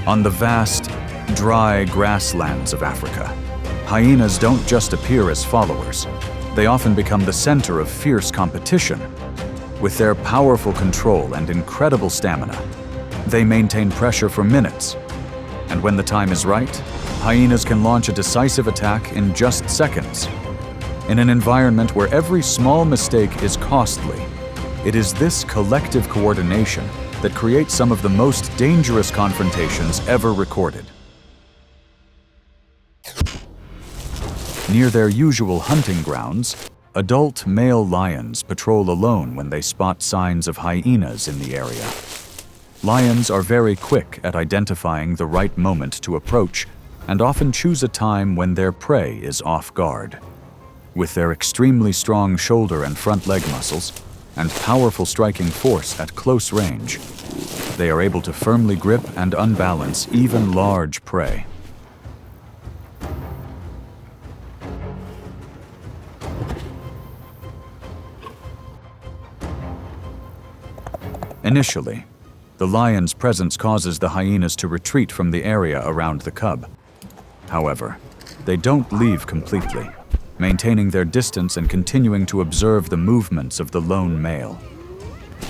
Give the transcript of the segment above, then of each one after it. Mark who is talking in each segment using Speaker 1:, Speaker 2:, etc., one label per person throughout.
Speaker 1: On the vast, dry grasslands of Africa, hyenas don't just appear as followers. They often become the center of fierce competition. With their powerful control and incredible stamina, they maintain pressure for minutes. And when the time is right, hyenas can launch a decisive attack in just seconds. In an environment where every small mistake is costly, it is this collective coordination that creates some of the most dangerous confrontations ever recorded. Near their usual hunting grounds, adult male lions patrol alone when they spot signs of hyenas in the area. Lions are very quick at identifying the right moment to approach and often choose a time when their prey is off guard. With their extremely strong shoulder and front leg muscles and powerful striking force at close range, they are able to firmly grip and unbalance even large prey. Initially, the lion's presence causes the hyenas to retreat from the area around the cub. However, they don't leave completely, maintaining their distance and continuing to observe the movements of the lone male.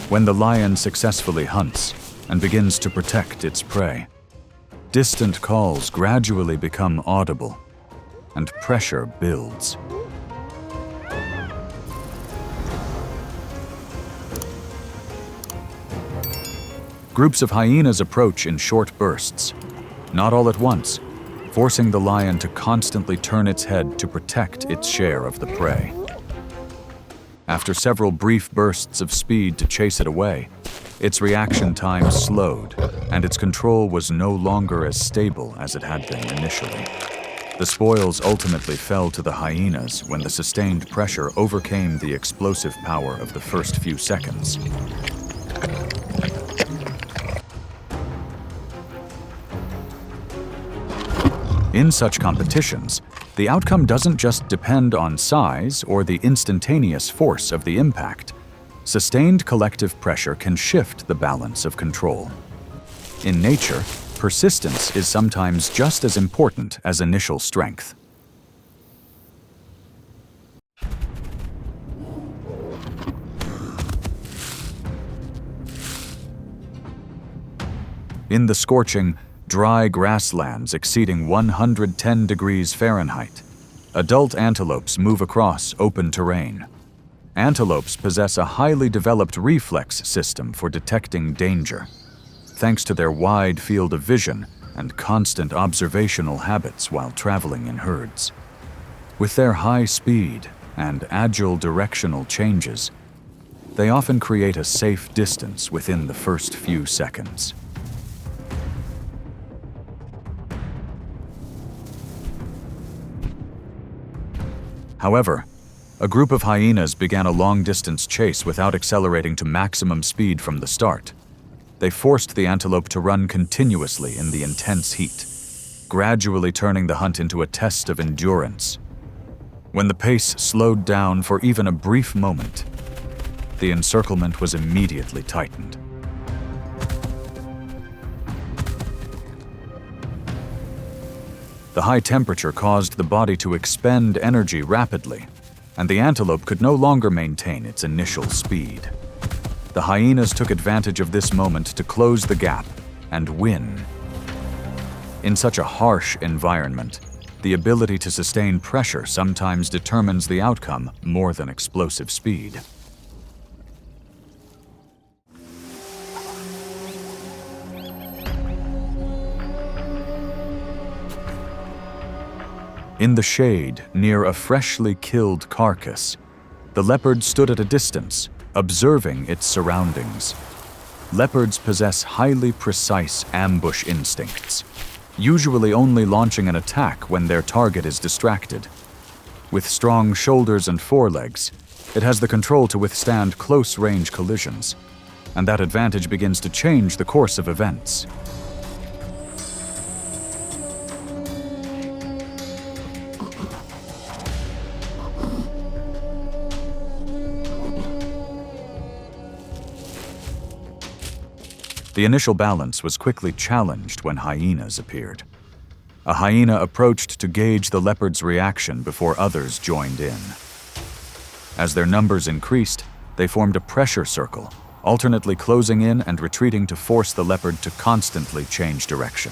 Speaker 1: When the lion successfully hunts and begins to protect its prey, distant calls gradually become audible, and pressure builds. Groups of hyenas approach in short bursts, not all at once, forcing the lion to constantly turn its head to protect its share of the prey. After several brief bursts of speed to chase it away, its reaction time slowed, and its control was no longer as stable as it had been initially. The spoils ultimately fell to the hyenas when the sustained pressure overcame the explosive power of the first few seconds. In such competitions, the outcome doesn't just depend on size or the instantaneous force of the impact. Sustained collective pressure can shift the balance of control. In nature, persistence is sometimes just as important as initial strength. In the scorching, dry grasslands exceeding 110 degrees Fahrenheit, adult antelopes move across open terrain. Antelopes possess a highly developed reflex system for detecting danger, thanks to their wide field of vision and constant observational habits while traveling in herds. With their high speed and agile directional changes, they often create a safe distance within the first few seconds. However, a group of hyenas began a long-distance chase without accelerating to maximum speed from the start. They forced the antelope to run continuously in the intense heat, gradually turning the hunt into a test of endurance. When the pace slowed down for even a brief moment, the encirclement was immediately tightened. The high temperature caused the body to expend energy rapidly, and the antelope could no longer maintain its initial speed. The hyenas took advantage of this moment to close the gap and win. In such a harsh environment, the ability to sustain pressure sometimes determines the outcome more than explosive speed. In the shade, near a freshly killed carcass, the leopard stood at a distance, observing its surroundings. Leopards possess highly precise ambush instincts, usually only launching an attack when their target is distracted. With strong shoulders and forelegs, it has the control to withstand close-range collisions, and that advantage begins to change the course of events. The initial balance was quickly challenged when hyenas appeared. A hyena approached to gauge the leopard's reaction before others joined in. As their numbers increased, they formed a pressure circle, alternately closing in and retreating to force the leopard to constantly change direction.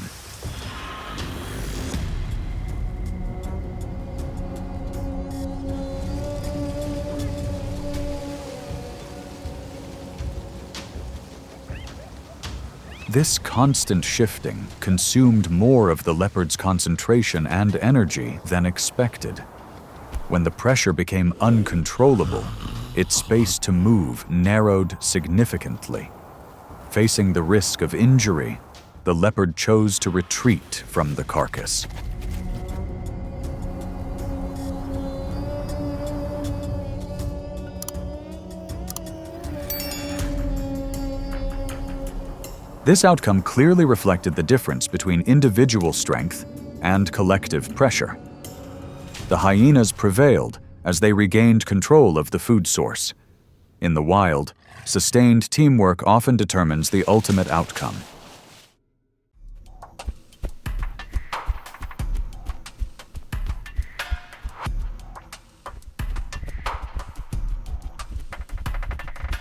Speaker 1: This constant shifting consumed more of the leopard's concentration and energy than expected. When the pressure became uncontrollable, its space to move narrowed significantly. Facing the risk of injury, the leopard chose to retreat from the carcass. This outcome clearly reflected the difference between individual strength and collective pressure. The hyenas prevailed as they regained control of the food source. In the wild, sustained teamwork often determines the ultimate outcome.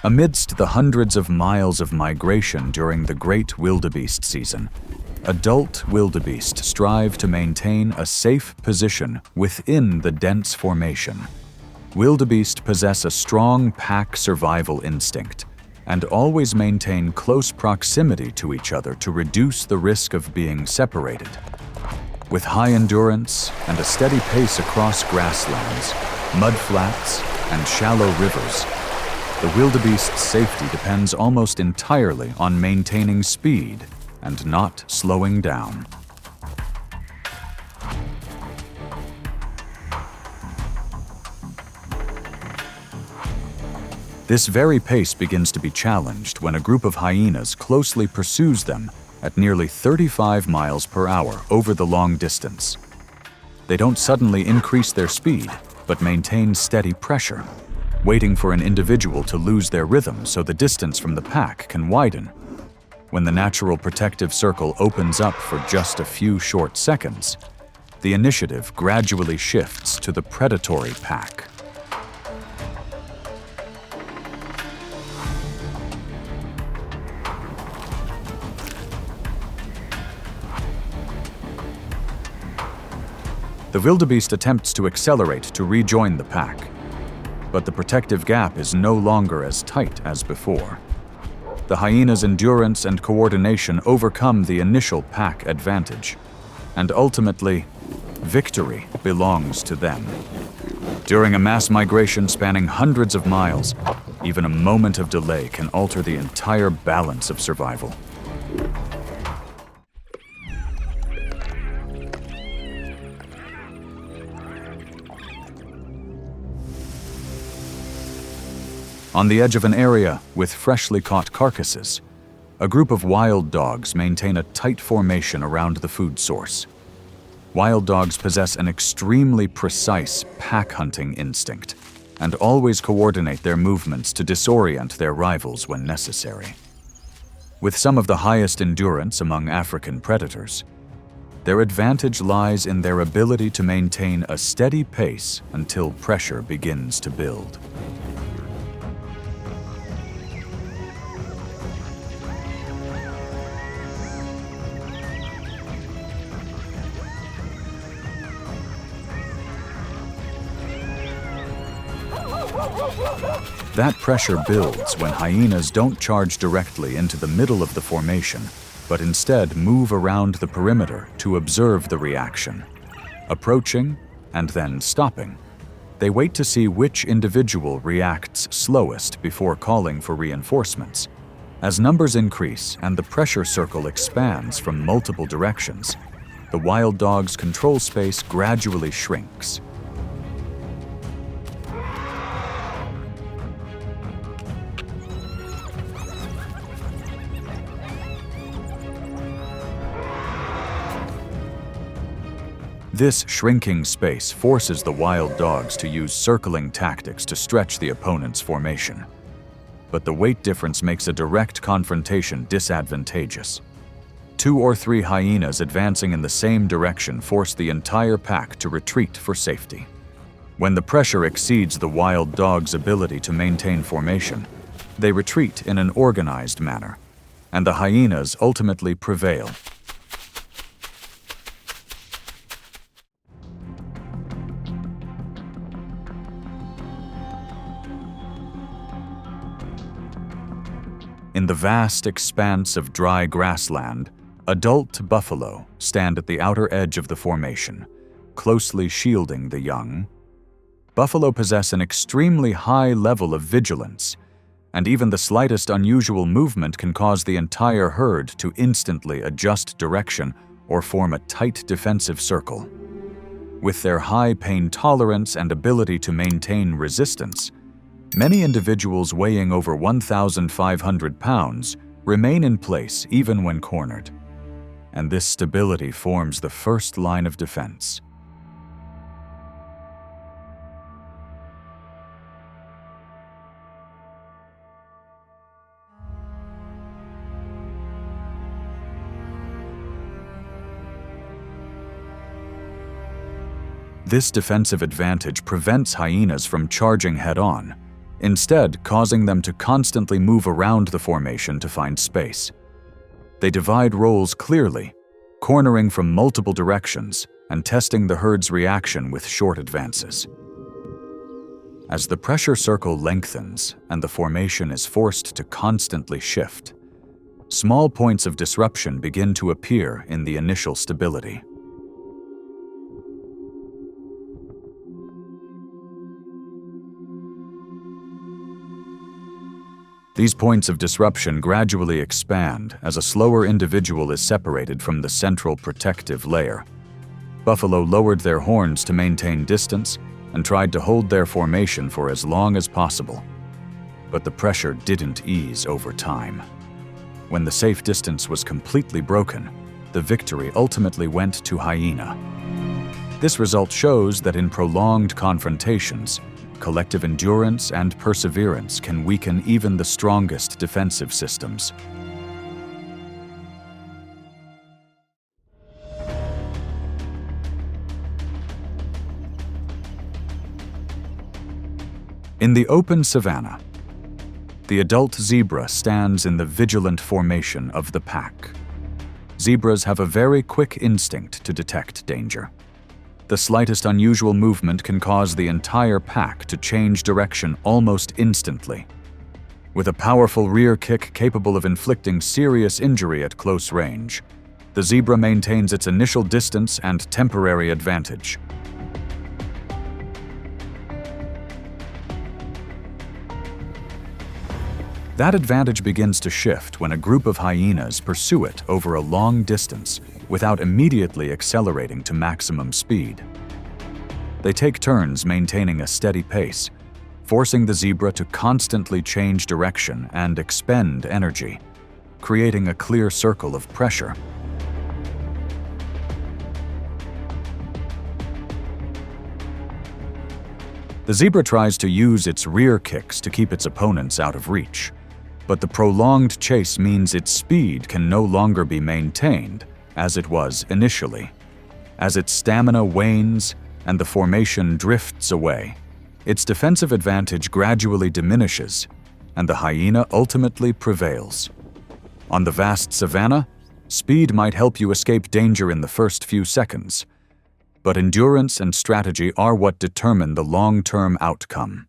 Speaker 1: Amidst the hundreds of miles of migration during the great wildebeest season, adult wildebeest strive to maintain a safe position within the dense formation. Wildebeest possess a strong pack survival instinct and always maintain close proximity to each other to reduce the risk of being separated. With high endurance and a steady pace across grasslands, mudflats, and shallow rivers, the wildebeest's safety depends almost entirely on maintaining speed and not slowing down. This very pace begins to be challenged when a group of hyenas closely pursues them at nearly 35 miles per hour over the long distance. They don't suddenly increase their speed, but maintain steady pressure, waiting for an individual to lose their rhythm so the distance from the pack can widen. When the natural protective circle opens up for just a few short seconds, the initiative gradually shifts to the predatory pack. The wildebeest attempts to accelerate to rejoin the pack, but the protective gap is no longer as tight as before. The hyena's endurance and coordination overcome the initial pack advantage, and ultimately, victory belongs to them. During a mass migration spanning hundreds of miles, even a moment of delay can alter the entire balance of survival. On the edge of an area with freshly caught carcasses, a group of wild dogs maintain a tight formation around the food source. Wild dogs possess an extremely precise pack-hunting instinct and always coordinate their movements to disorient their rivals when necessary. With some of the highest endurance among African predators, their advantage lies in their ability to maintain a steady pace until pressure begins to build. That pressure builds when hyenas don't charge directly into the middle of the formation, but instead move around the perimeter to observe the reaction, approaching and then stopping. They wait to see which individual reacts slowest before calling for reinforcements. As numbers increase and the pressure circle expands from multiple directions, the wild dog's control space gradually shrinks. This shrinking space forces the wild dogs to use circling tactics to stretch the opponent's formation. but the weight difference makes a direct confrontation disadvantageous. 2 or 3 hyenas advancing in the same direction force the entire pack to retreat for safety. When the pressure exceeds the wild dog's ability to maintain formation, they retreat in an organized manner, and the hyenas ultimately prevail. In the vast expanse of dry grassland, adult buffalo stand at the outer edge of the formation, closely shielding the young. Buffalo possess an extremely high level of vigilance, and even the slightest unusual movement can cause the entire herd to instantly adjust direction or form a tight defensive circle. With their high pain tolerance and ability to maintain resistance, many individuals weighing over 1,500 pounds remain in place even when cornered, and this stability forms the first line of defense. This defensive advantage prevents hyenas from charging head-on, instead causing them to constantly move around the formation to find space. They divide roles clearly, cornering from multiple directions and testing the herd's reaction with short advances. As the pressure circle lengthens and the formation is forced to constantly shift, small points of disruption begin to appear in the initial stability. These points of disruption gradually expand as a slower individual is separated from the central protective layer. Buffalo lowered their horns to maintain distance and tried to hold their formation for as long as possible. But the pressure didn't ease over time. When the safe distance was completely broken, the victory ultimately went to hyena. This result shows that in prolonged confrontations, collective endurance and perseverance can weaken even the strongest defensive systems. In the open savanna, the adult zebra stands in the vigilant formation of the pack. Zebras have a very quick instinct to detect danger. The slightest unusual movement can cause the entire pack to change direction almost instantly. With a powerful rear kick capable of inflicting serious injury at close range, the zebra maintains its initial distance and temporary advantage. That advantage begins to shift when a group of hyenas pursue it over a long distance without immediately accelerating to maximum speed. They take turns maintaining a steady pace, forcing the zebra to constantly change direction and expend energy, creating a clear circle of pressure. The zebra tries to use its rear kicks to keep its opponents out of reach, but the prolonged chase means its speed can no longer be maintained as it was initially. As its stamina wanes and the formation drifts away, its defensive advantage gradually diminishes, and the hyena ultimately prevails. On the vast savanna, speed might help you escape danger in the first few seconds, but endurance and strategy are what determine the long-term outcome.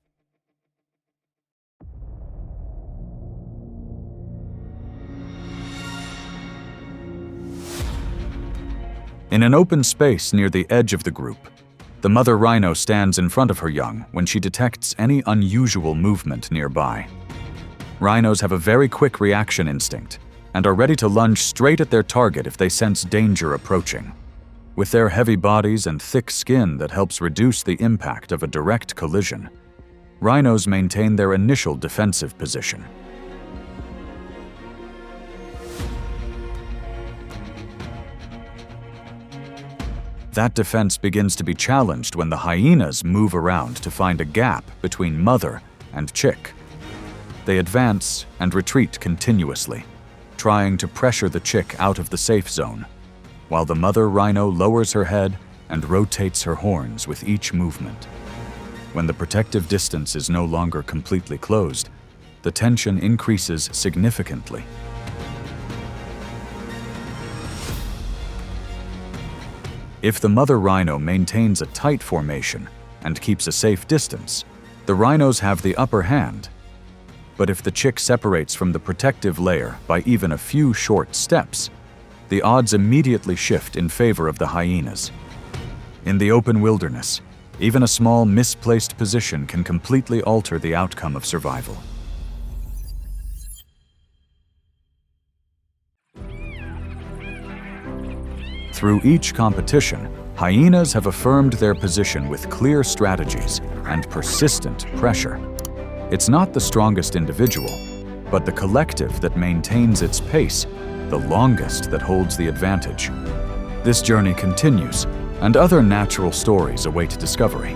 Speaker 1: In an open space near the edge of the group, the mother rhino stands in front of her young when she detects any unusual movement nearby. Rhinos have a very quick reaction instinct and are ready to lunge straight at their target if they sense danger approaching. With their heavy bodies and thick skin that helps reduce the impact of a direct collision, rhinos maintain their initial defensive position. That defense begins to be challenged when the hyenas move around to find a gap between mother and chick. They advance and retreat continuously, trying to pressure the chick out of the safe zone, while the mother rhino lowers her head and rotates her horns with each movement. When the protective distance is no longer completely closed, the tension increases significantly. If the mother rhino maintains a tight formation and keeps a safe distance, the rhinos have the upper hand. But if the chick separates from the protective layer by even a few short steps, the odds immediately shift in favor of the hyenas. In the open wilderness, even a small misplaced position can completely alter the outcome of survival. Through each competition, hyenas have affirmed their position with clear strategies and persistent pressure. It's not the strongest individual, but the collective that maintains its pace, the longest that holds the advantage. This journey continues, and other natural stories await discovery.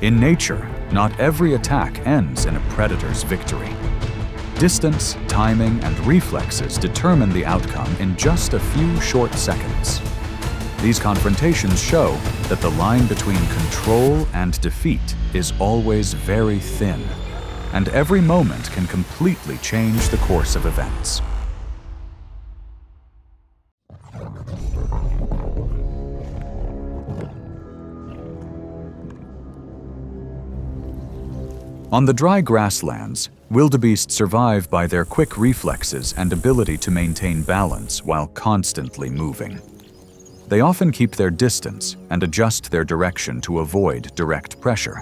Speaker 1: In nature, not every attack ends in a predator's victory. Distance, timing, and reflexes determine the outcome in just a few short seconds. These confrontations show that the line between control and defeat is always very thin, and every moment can completely change the course of events. On the dry grasslands, wildebeest survive by their quick reflexes and ability to maintain balance while constantly moving. They often keep their distance and adjust their direction to avoid direct pressure.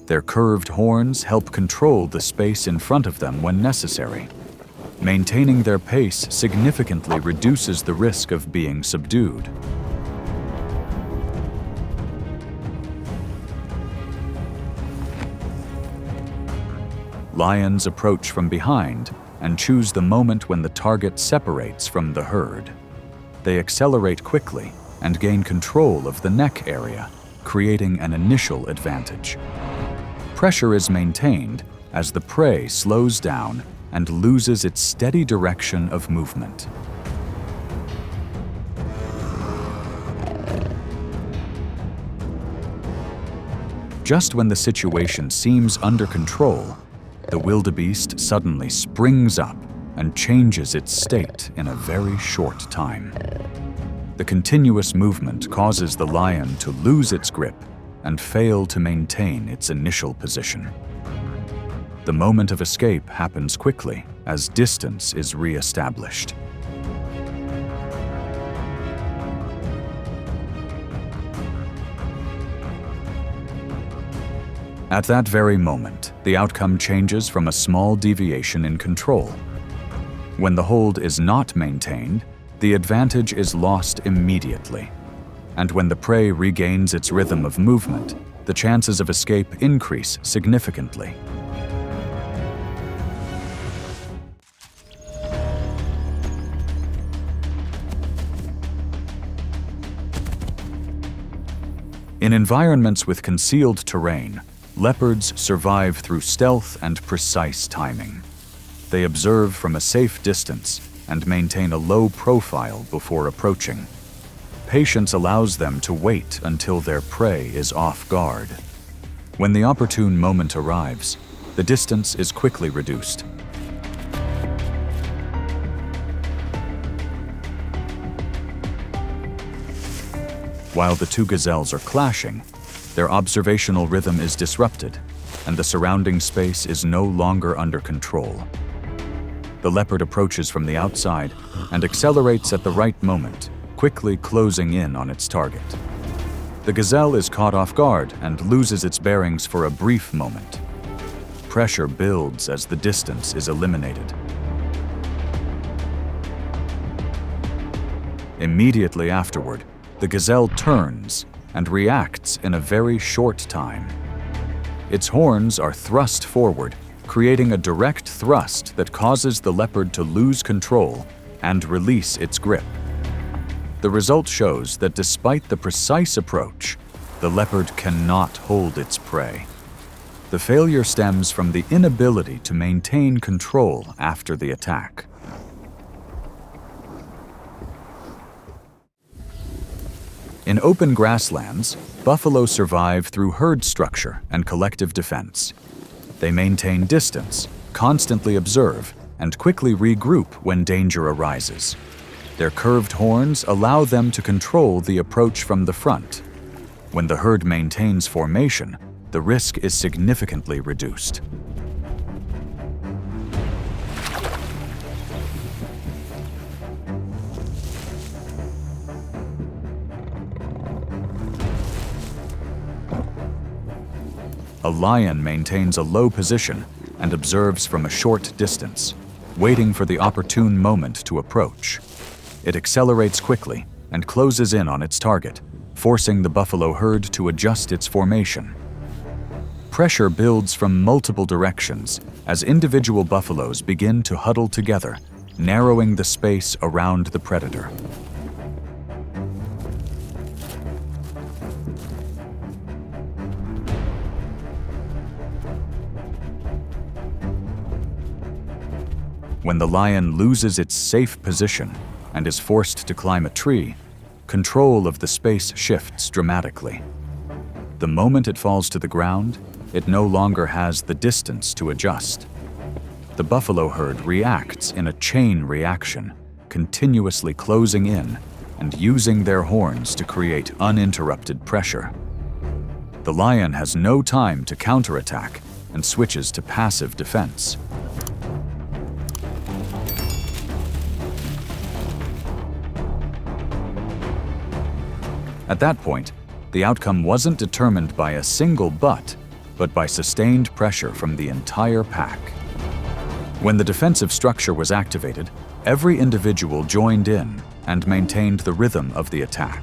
Speaker 1: Their curved horns help control the space in front of them when necessary. Maintaining their pace significantly reduces the risk of being subdued. Lions approach from behind and choose the moment when the target separates from the herd. They accelerate quickly and gain control of the neck area, creating an initial advantage. Pressure is maintained as the prey slows down and loses its steady direction of movement. Just when the situation seems under control, the wildebeest suddenly springs up and changes its state in a very short time. The continuous movement causes the lion to lose its grip and fail to maintain its initial position. The moment of escape happens quickly as distance is re-established. At that very moment, the outcome changes from a small deviation in control. When the hold is not maintained, the advantage is lost immediately. And when the prey regains its rhythm of movement, the chances of escape increase significantly. In environments with concealed terrain, leopards survive through stealth and precise timing. They observe from a safe distance and maintain a low profile before approaching. Patience allows them to wait until their prey is off guard. When the opportune moment arrives, the distance is quickly reduced. While the two gazelles are clashing, their observational rhythm is disrupted, and the surrounding space is no longer under control. The leopard approaches from the outside and accelerates at the right moment, quickly closing in on its target. The gazelle is caught off guard and loses its bearings for a brief moment. Pressure builds as the distance is eliminated. Immediately afterward, the gazelle turns and reacts in a very short time. Its horns are thrust forward, creating a direct thrust that causes the leopard to lose control and release its grip. The result shows that despite the precise approach, the leopard cannot hold its prey. The failure stems from the inability to maintain control after the attack. In open grasslands, buffalo survive through herd structure and collective defense. They maintain distance, constantly observe, and quickly regroup when danger arises. Their curved horns allow them to control the approach from the front. When the herd maintains formation, the risk is significantly reduced. A lion maintains a low position and observes from a short distance, waiting for the opportune moment to approach. It accelerates quickly and closes in on its target, forcing the buffalo herd to adjust its formation. Pressure builds from multiple directions as individual buffaloes begin to huddle together, narrowing the space around the predator. When the lion loses its safe position and is forced to climb a tree, control of the space shifts dramatically. The moment it falls to the ground, it no longer has the distance to adjust. The buffalo herd reacts in a chain reaction, continuously closing in and using their horns to create uninterrupted pressure. The lion has no time to counterattack and switches to passive defense. At that point, the outcome wasn't determined by a single butt, but by sustained pressure from the entire pack. When the defensive structure was activated, every individual joined in and maintained the rhythm of the attack.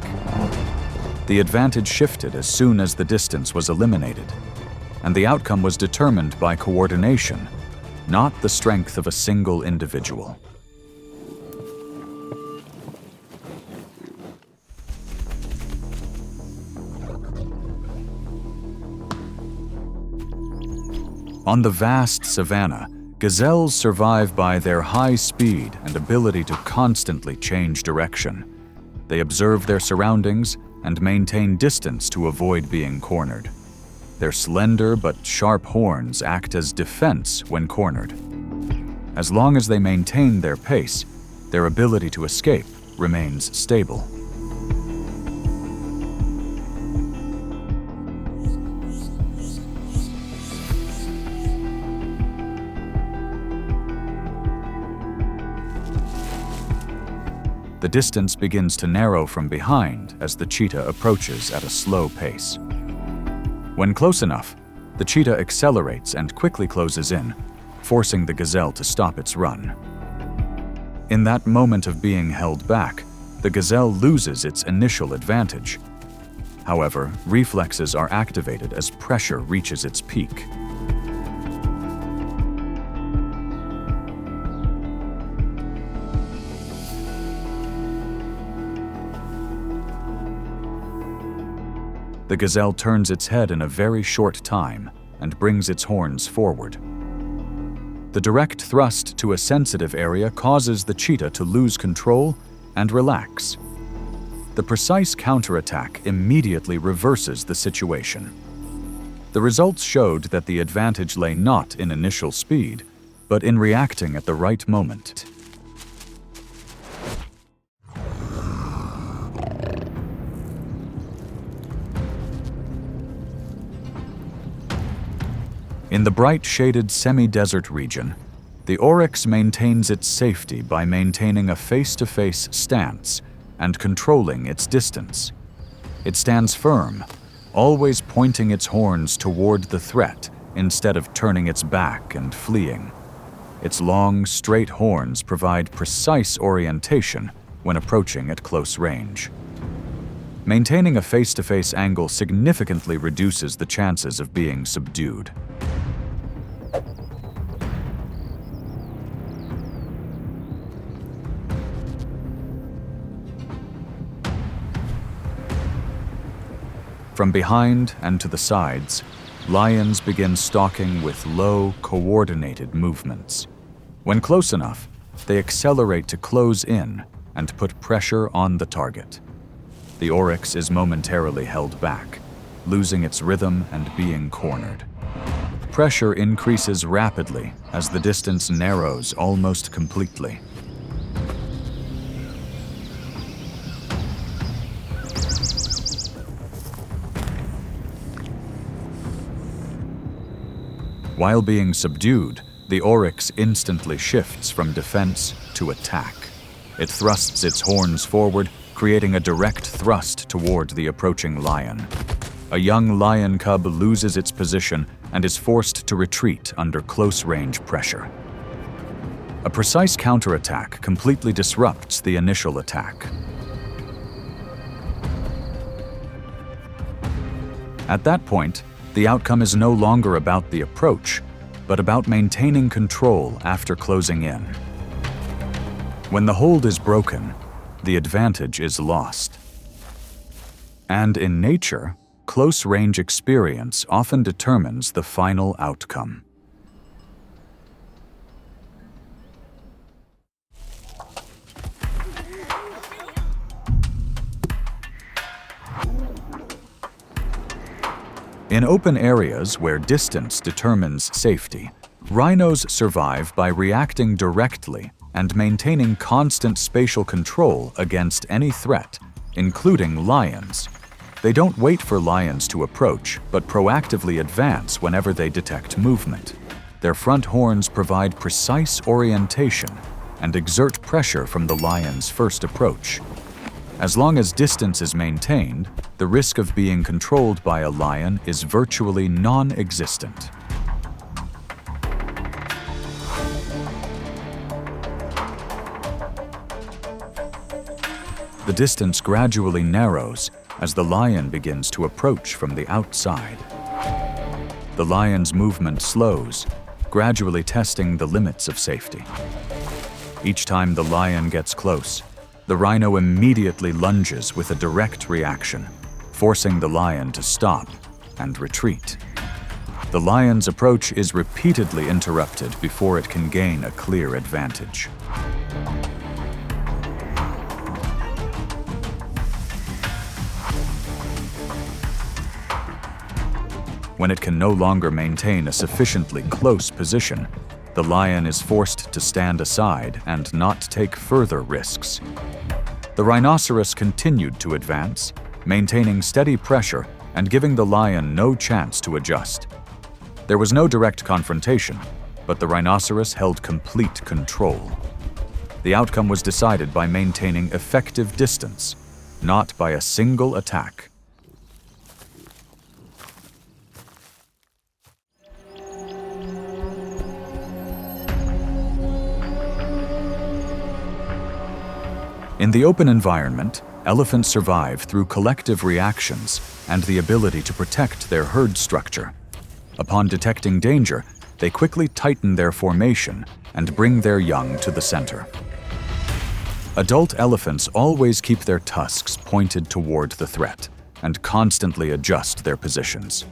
Speaker 1: The advantage shifted as soon as the distance was eliminated, and the outcome was determined by coordination, not the strength of a single individual. On the vast savanna, gazelles survive by their high speed and ability to constantly change direction. They observe their surroundings and maintain distance to avoid being cornered. Their slender but sharp horns act as defense when cornered. As long as they maintain their pace, their ability to escape remains stable. The distance begins to narrow from behind as the cheetah approaches at a slow pace. When close enough, the cheetah accelerates and quickly closes in, forcing the gazelle to stop its run. In that moment of being held back, the gazelle loses its initial advantage. However, reflexes are activated as pressure reaches its peak. The gazelle turns its head in a very short time and brings its horns forward. The direct thrust to a sensitive area causes the cheetah to lose control and relax. The precise counterattack immediately reverses the situation. The results showed that the advantage lay not in initial speed, but in reacting at the right moment. In the bright shaded semi-desert region, the oryx maintains its safety by maintaining a face-to-face stance and controlling its distance. It stands firm, always pointing its horns toward the threat instead of turning its back and fleeing. Its long, straight horns provide precise orientation when approaching at close range. Maintaining a face-to-face angle significantly reduces the chances of being subdued. From behind and to the sides, lions begin stalking with low, coordinated movements. When close enough, they accelerate to close in and put pressure on the target. The oryx is momentarily held back, losing its rhythm and being cornered. Pressure increases rapidly as the distance narrows almost completely. While being subdued, the oryx instantly shifts from defense to attack. It thrusts its horns forward, creating a direct thrust toward the approaching lion. A young lion cub loses its position and is forced to retreat under close-range pressure. A precise counterattack completely disrupts the initial attack. At that point, the outcome is no longer about the approach, but about maintaining control after closing in. When the hold is broken, the advantage is lost. And in nature, close-range experience often determines the final outcome. In open areas where distance determines safety, rhinos survive by reacting directly and maintaining constant spatial control against any threat, including lions. They don't wait for lions to approach, but proactively advance whenever they detect movement. Their front horns provide precise orientation and exert pressure from the lion's first approach. As long as distance is maintained, the risk of being controlled by a lion is virtually non-existent. The distance gradually narrows as the lion begins to approach from the outside. The lion's movement slows, gradually testing the limits of safety. Each time the lion gets close, the rhino immediately lunges with a direct reaction, forcing the lion to stop and retreat. The lion's approach is repeatedly interrupted before it can gain a clear advantage. When it can no longer maintain a sufficiently close position, the lion is forced to stand aside and not take further risks. The rhinoceros continued to advance, maintaining steady pressure and giving the lion no chance to adjust. There was no direct confrontation, but the rhinoceros held complete control. The outcome was decided by maintaining effective distance, not by a single attack. In the open environment, elephants survive through collective reactions and the ability to protect their herd structure. Upon detecting danger, they quickly tighten their formation and bring their young to the center. Adult elephants always keep their tusks pointed toward the threat and constantly adjust their positions.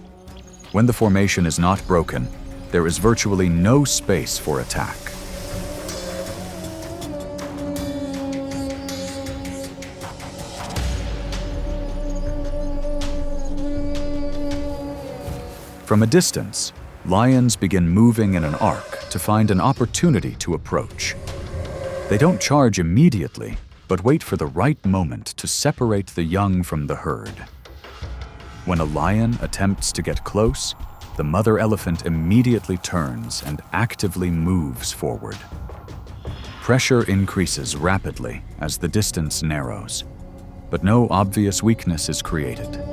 Speaker 1: When the formation is not broken, there is virtually no space for attack. From a distance, lions begin moving in an arc to find an opportunity to approach. They don't charge immediately, but wait for the right moment to separate the young from the herd. When a lion attempts to get close, the mother elephant immediately turns and actively moves forward. Pressure increases rapidly as the distance narrows, but no obvious weakness is created.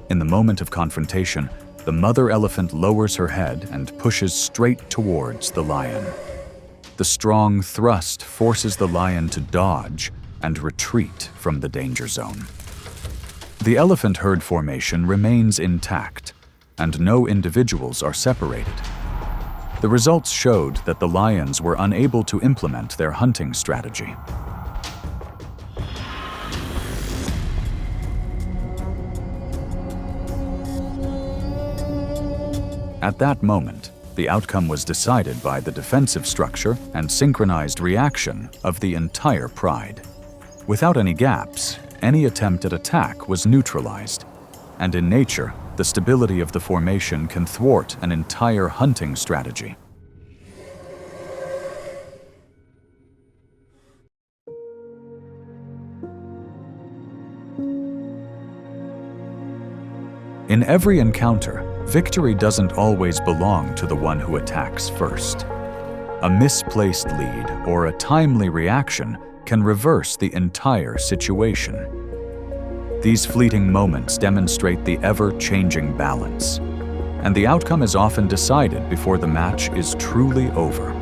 Speaker 1: In the moment of confrontation, the mother elephant lowers her head and pushes straight towards the lion. The strong thrust forces the lion to dodge and retreat from the danger zone. The elephant herd formation remains intact, and no individuals are separated. The results showed that the lions were unable to implement their hunting strategy. At that moment, the outcome was decided by the defensive structure and synchronized reaction of the entire pride. Without any gaps, any attempt at attack was neutralized, and in nature, the stability of the formation can thwart an entire hunting strategy. In every encounter, victory doesn't always belong to the one who attacks first. A misplaced lead or a timely reaction can reverse the entire situation. These fleeting moments demonstrate the ever-changing balance, and the outcome is often decided before the match is truly over.